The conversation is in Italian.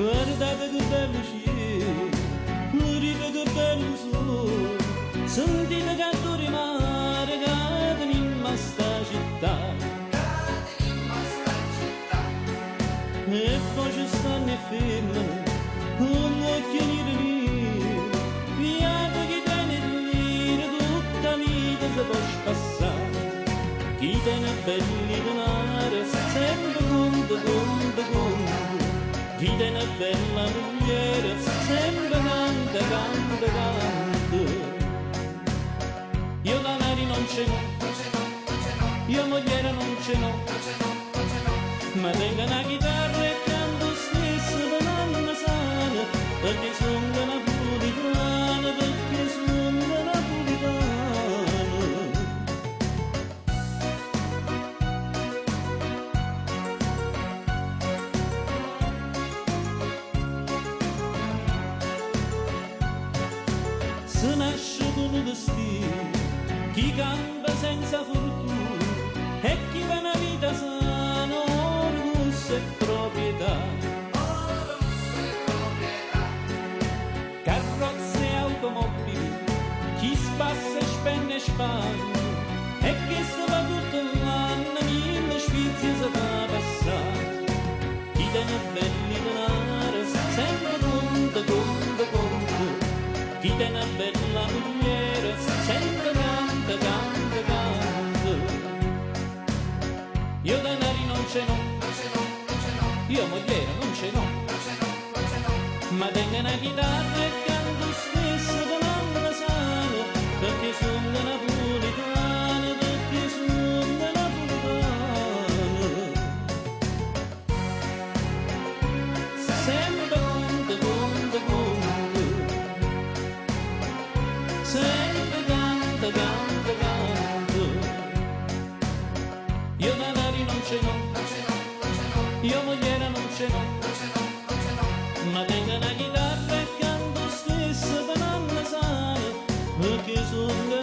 guardate che bello cielo, udite che bello sole, sentite che adoro mare, cade in sta città. E poi ci stanno e fermano, con occhiali di mio, pianto che tiene il dire, tutta la vita si può spassare. Chi tiene belli denari, sempre conto. Chi tiene bella mogliere, sempre canta. Io denari non ce n'ho, io mogliere non ce n'ho, ma tengo una chitarra e canto stesso per l'anima sana, perché sono napoletano, perché sono napoletano. Se nasce con un destino, chi campa senza fortuna e chi va una vita sana, orgoglio e proprietà. Carrozze e automobili, chi spassa e spende e spagna, e chi se va tutto l'anno, mille sfizi si fa passare. Chi tiene belli denari, sempre conto. Chi tiene bella mogliere, sempre canta. Io denari non ce n'ho, io mogliere non ce n'ho, ma tengo una chitarra e canto stesso per l'anima sana, perché sono napoletano, perché sono napoletano. Sempre conto. Sempre canto. Io denari non ce n'ho, io mogliere non ce n'ho, ma tengo una chitarra e canto stesso per l'anima sana, perché sono